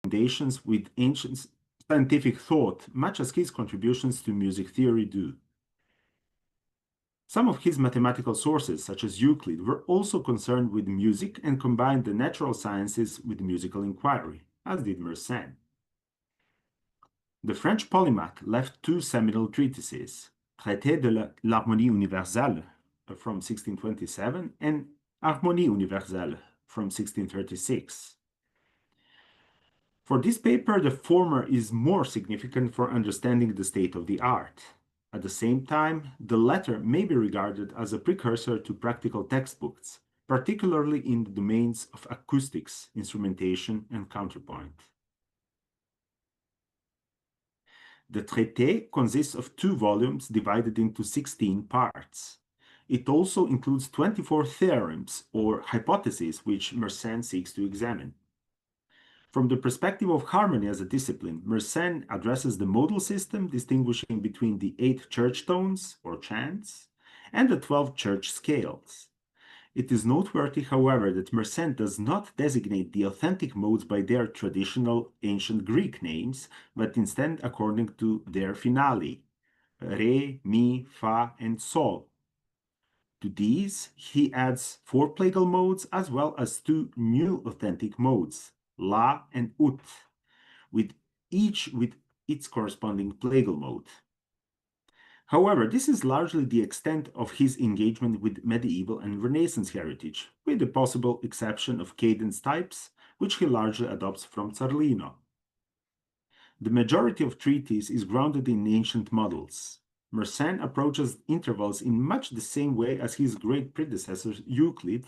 foundations with ancient scientific thought, much as his contributions to music theory do. Some of his mathematical sources, such as Euclid, were also concerned with music and combined the natural sciences with musical inquiry, as did Mersenne. The French polymath left two seminal treatises, Traité de l'harmonie universelle from 1627 and Harmonie universelle from 1636. For this paper, the former is more significant for understanding the state of the art. At the same time, the latter may be regarded as a precursor to practical textbooks, particularly in the domains of acoustics, instrumentation, and counterpoint. The traité consists of 2 volumes divided into 16 parts. It also includes 24 theorems or hypotheses which Mersenne seeks to examine. From the perspective of harmony as a discipline, Mersenne addresses the modal system, distinguishing between the 8 church tones or chants and the 12 church scales. It is noteworthy, however, that Mersenne does not designate the authentic modes by their traditional ancient Greek names, but instead according to their finale, re, mi, fa, and sol. To these, he adds 4 plagal modes as well as 2 new authentic modes, la and ut, each with its corresponding plagal mode. However, this is largely the extent of his engagement with medieval and Renaissance heritage, with the possible exception of cadence types, which he largely adopts from Zarlino. The majority of treatise is grounded in ancient models. Mersenne approaches intervals in much the same way as his great predecessor Euclid,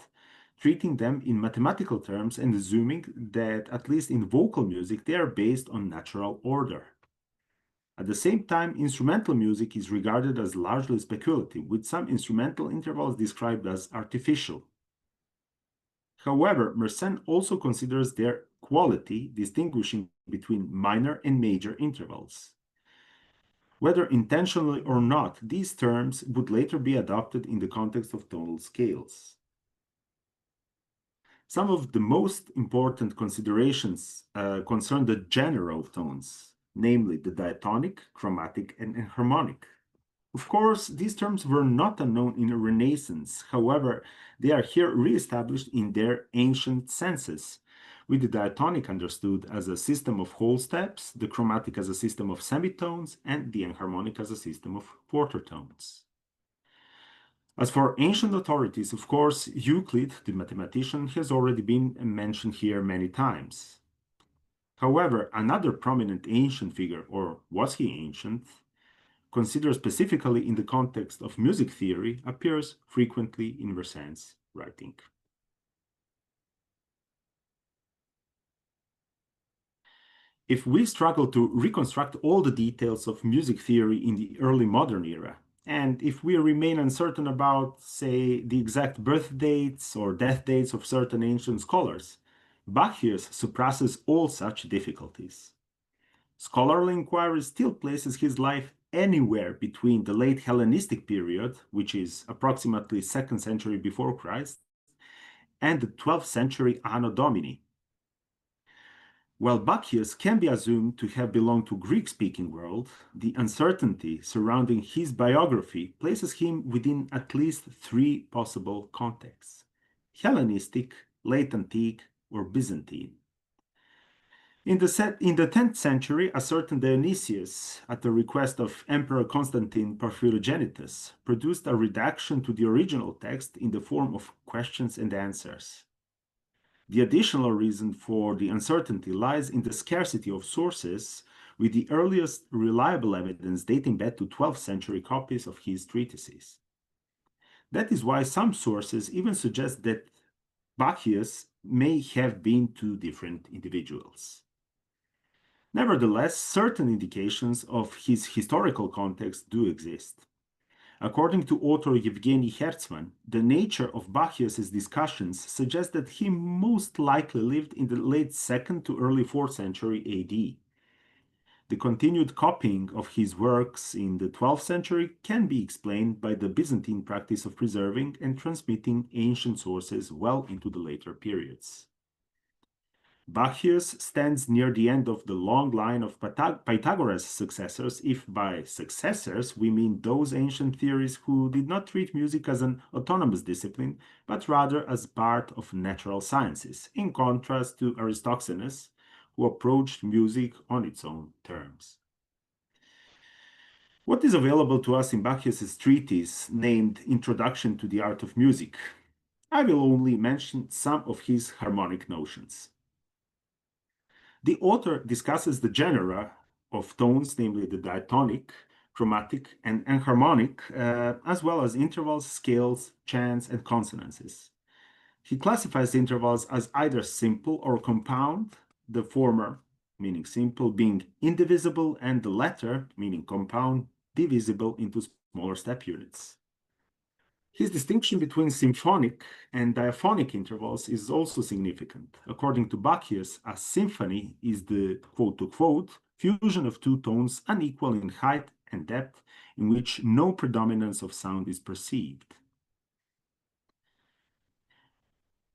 treating them in mathematical terms and assuming that, at least in vocal music, they are based on natural order. At the same time, instrumental music is regarded as largely speculative, with some instrumental intervals described as artificial. However, Mersenne also considers their quality, distinguishing between minor and major intervals. Whether intentionally or not, these terms would later be adopted in the context of tonal scales. Some of the most important considerations concern the genera of tones, namely the diatonic, chromatic, and enharmonic. Of course, these terms were not unknown in the Renaissance. However, they are here re-established in their ancient senses, with the diatonic understood as a system of whole steps, the chromatic as a system of semitones, and the enharmonic as a system of quarter tones. As for ancient authorities, of course, Euclid, the mathematician, has already been mentioned here many times. However, another prominent ancient figure, or was he ancient, considered specifically in the context of music theory, appears frequently in Mersenne's writing. If we struggle to reconstruct all the details of music theory in the early modern era, and if we remain uncertain about, say, the exact birth dates or death dates of certain ancient scholars, Bacchius surpasses all such difficulties. Scholarly inquiry still places his life anywhere between the late Hellenistic period, which is approximately 2nd century before Christ, and the 12th century Anno Domini. While Bacchius can be assumed to have belonged to Greek-speaking world, the uncertainty surrounding his biography places him within at least 3 possible contexts: Hellenistic, late antique, or Byzantine. In the 10th century, a certain Dionysius, at the request of Emperor Constantine Porphyrogenitus, produced a redaction to the original text in the form of questions and answers. The additional reason for the uncertainty lies in the scarcity of sources, with the earliest reliable evidence dating back to 12th century copies of his treatises. That is why some sources even suggest that Bacchius may have been 2 different individuals. Nevertheless, certain indications of his historical context do exist. According to author Yevgeny Hertzman, the nature of Bacchius's discussions suggests that he most likely lived in the late 2nd to early 4th century AD. The continued copying of his works in the 12th century can be explained by the Byzantine practice of preserving and transmitting ancient sources well into the later periods. Bacchius stands near the end of the long line of Pythagoras' successors, if by successors we mean those ancient theorists who did not treat music as an autonomous discipline, but rather as part of natural sciences, in contrast to Aristophanes, who approached music on its own terms. What is available to us in Bacchius' treatise named Introduction to the Art of Music? I will only mention some of his harmonic notions. The author discusses the genera of tones, namely the diatonic, chromatic, and enharmonic, as well as intervals, scales, chants, and consonances. He classifies the intervals as either simple or compound, the former, meaning simple, being indivisible, and the latter, meaning compound, divisible into smaller step units. His distinction between symphonic and diaphonic intervals is also significant. According to Bacchius, a symphony is the quote-to-quote fusion of two tones unequal in height and depth, in which no predominance of sound is perceived.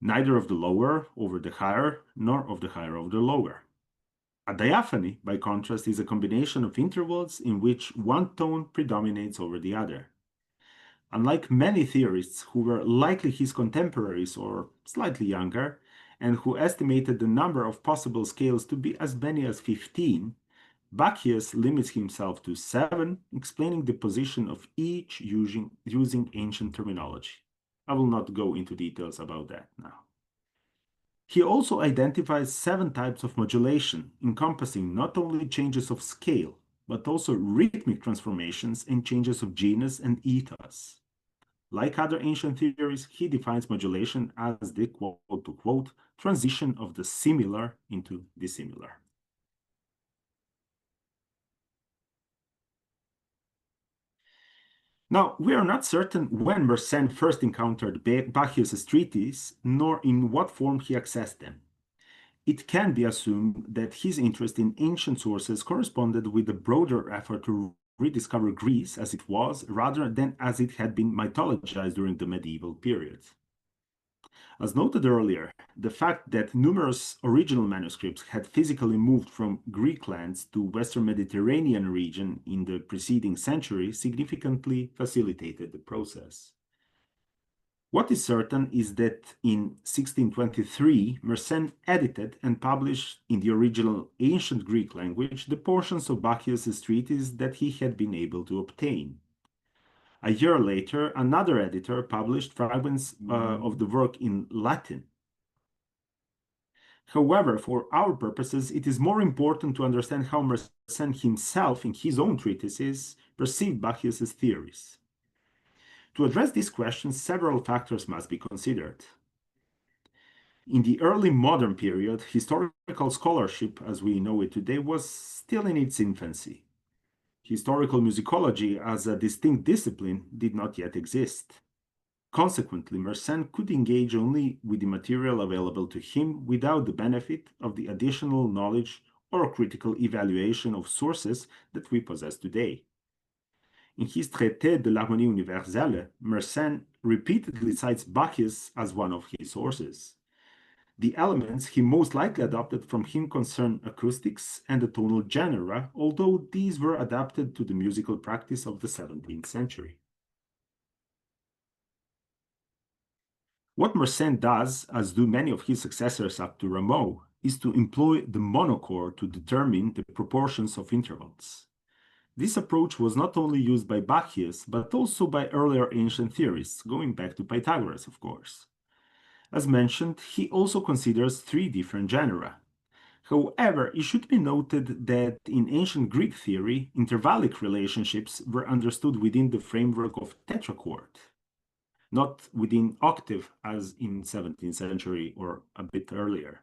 Neither of the lower over the higher, nor of the higher over the lower. A diaphony, by contrast, is a combination of intervals in which one tone predominates over the other. Unlike many theorists who were likely his contemporaries or slightly younger, and who estimated the number of possible scales to be as many as 15, Bacchius limits himself to 7, explaining the position of each using ancient terminology. I will not go into details about that now. He also identifies 7 types of modulation, encompassing not only changes of scale, but also rhythmic transformations and changes of genus and ethos. Like other ancient theories, he defines modulation as the quote-to-quote transition of the similar into dissimilar. Now, we are not certain when Mersenne first encountered Bacchius' treatises, nor in what form he accessed them. It can be assumed that his interest in ancient sources corresponded with a broader effort to rediscover Greece as it was, rather than as it had been mythologized during the medieval period. As noted earlier, the fact that numerous original manuscripts had physically moved from Greek lands to Western Mediterranean region in the preceding century significantly facilitated the process. What is certain is that in 1623, Mersenne edited and published in the original ancient Greek language the portions of Bacchius' treatise that he had been able to obtain. A year later, another editor published fragments of the work in Latin. However, for our purposes, it is more important to understand how Mersenne himself, in his own treatises, perceived Bacchius' theories. To address these questions, several factors must be considered. In the early modern period, historical scholarship, as we know it today, was still in its infancy. Historical musicology as a distinct discipline did not yet exist. Consequently, Mersenne could engage only with the material available to him without the benefit of the additional knowledge or critical evaluation of sources that we possess today. In his Traité de l'harmonie universelle, Mersenne repeatedly cites Bacchus as one of his sources. The elements he most likely adopted from him concern acoustics and the tonal genera, although these were adapted to the musical practice of the 17th century. What Mersenne does, as do many of his successors up to Rameau, is to employ the monochord to determine the proportions of intervals. This approach was not only used by Bacchius, but also by earlier ancient theorists, going back to Pythagoras, of course. As mentioned, he also considers 3 different genera. However, it should be noted that in ancient Greek theory, intervallic relationships were understood within the framework of tetrachord, not within octave as in 17th century or a bit earlier.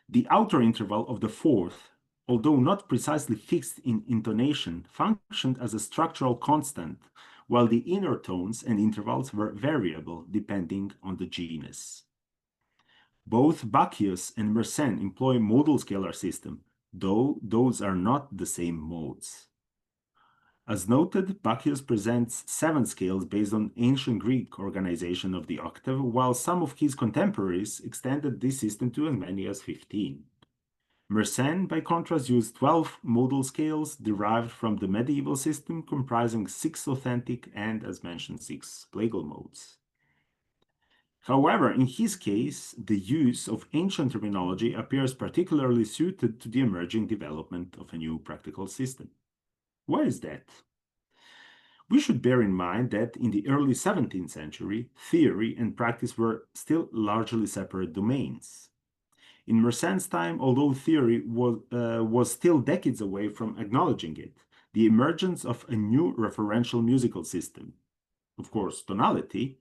The outer interval of the fourth, although not precisely fixed in intonation, functioned as a structural constant, while the inner tones and intervals were variable depending on the genus. Both Bacchius and Mersenne employ modal scalar system, though those are not the same modes. As noted, Bacchius presents 7 scales based on ancient Greek organization of the octave, while some of his contemporaries extended this system to as many as 15. Mersenne, by contrast, used 12 modal scales derived from the medieval system, comprising 6 authentic and, as mentioned, 6 plagal modes. However, in his case, the use of ancient terminology appears particularly suited to the emerging development of a new practical system. Why is that? We should bear in mind that in the early 17th century, theory and practice were still largely separate domains. In Mersenne's time, although theory was still decades away from acknowledging it, the emergence of a new referential musical system, of course, tonality,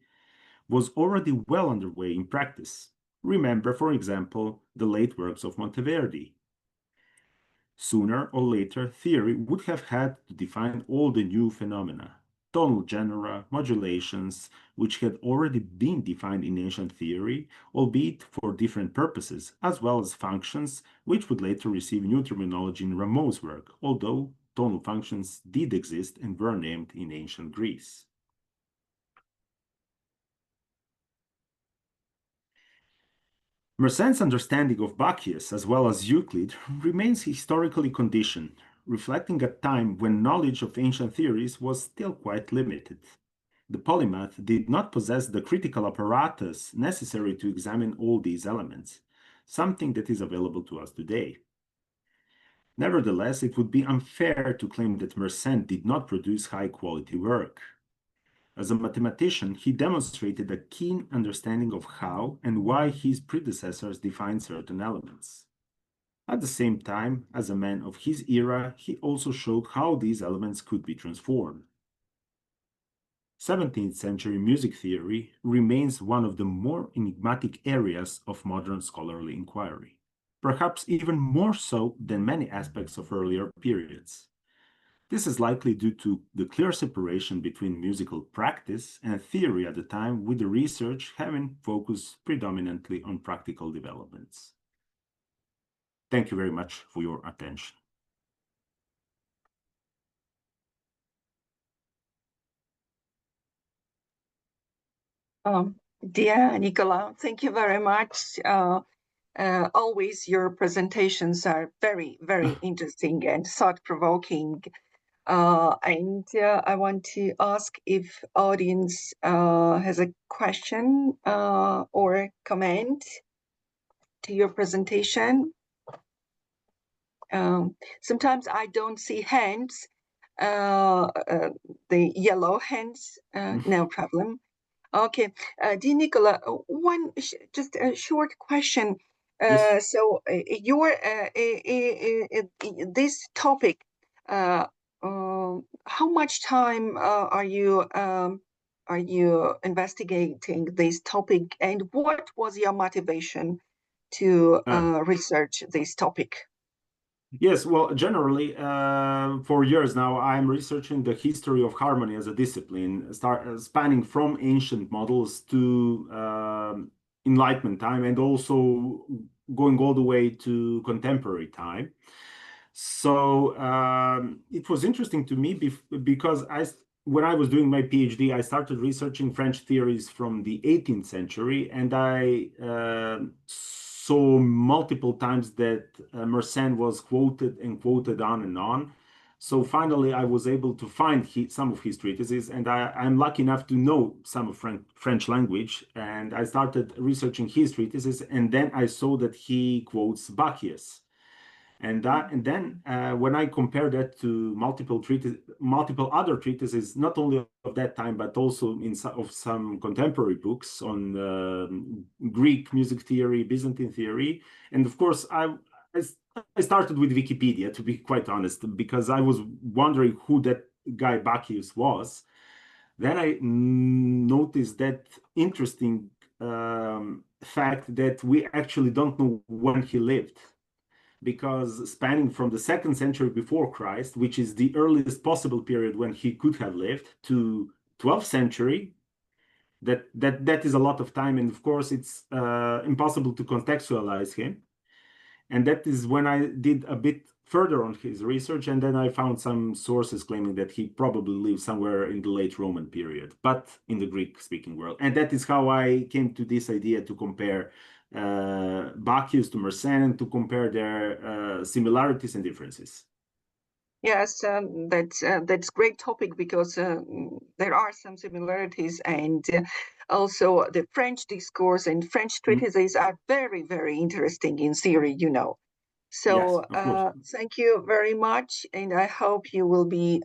was already well underway in practice. Remember, for example, the late works of Monteverdi. Sooner or later, theory would have had to define all the new phenomena, tonal genera, modulations, which had already been defined in ancient theory, albeit for different purposes, as well as functions, which would later receive new terminology in Rameau's work, although tonal functions did exist and were named in ancient Greece. Mersenne's understanding of Bacchius, as well as Euclid, remains historically conditioned, reflecting a time when knowledge of ancient theories was still quite limited. The polymath did not possess the critical apparatus necessary to examine all these elements, something that is available to us today. Nevertheless, it would be unfair to claim that Mersenne did not produce high-quality work. As a mathematician, he demonstrated a keen understanding of how and why his predecessors defined certain elements. At the same time, as a man of his era, he also showed how these elements could be transformed. 17th-century music theory remains one of the more enigmatic areas of modern scholarly inquiry, perhaps even more so than many aspects of earlier periods. This is likely due to the clear separation between musical practice and theory at the time, with the research having focused predominantly on practical developments. Thank you very much for your attention. Dear Nikola, thank you very much. Always your presentations are very, very interesting and thought-provoking. And I want to ask if audience has a question or comment to your presentation. Sometimes I don't see hands, the yellow hands, no problem. Okay, dear Nikola, just a short question. Yes. So this topic, how much time are you investigating this topic, and what was your motivation to research this topic? Yes, well, generally, for years now, I'm researching the history of harmony as a discipline, spanning from ancient models to Enlightenment time, and also going all the way to contemporary time. So it was interesting to me because when I was doing my PhD, I started researching French theories from the 18th century, and I saw multiple times that Mersenne was quoted and quoted on and on. So finally, I was able to find some of his treatises, and I'm lucky enough to know some of French language. And I started researching his treatises, and then I saw that he quotes Bacchius. And then when I compare that to multiple other treatises, not only of that time, but also of some contemporary books on Greek music theory, Byzantine theory, and of course I started with Wikipedia, to be quite honest, because I was wondering who that guy Bacchius was. Then I noticed that interesting fact that we actually don't know when he lived, because spanning from the 2nd century before Christ, which is the earliest possible period when he could have lived, to 12th century, that is a lot of time, and of course it's impossible to contextualize him. And that is when I did a bit further on his research, and then I found some sources claiming that he probably lived somewhere in the late Roman period, but in the Greek-speaking world. And that is how I came to this idea to compare Bacchius to Mersenne, to compare their similarities and differences. Yes, that's great topic, because there are some similarities, and also the French discourse and French treatises are very, very interesting in theory, you know. So Yes, of course. thank you very much, and I hope you will be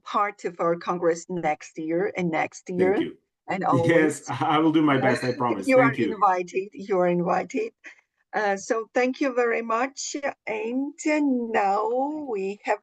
part of our Congress next year and next year. Thank you. And Yes, always. I will do my best, I promise. You are Thank you. invited. You are invited. So thank you very much. And now we have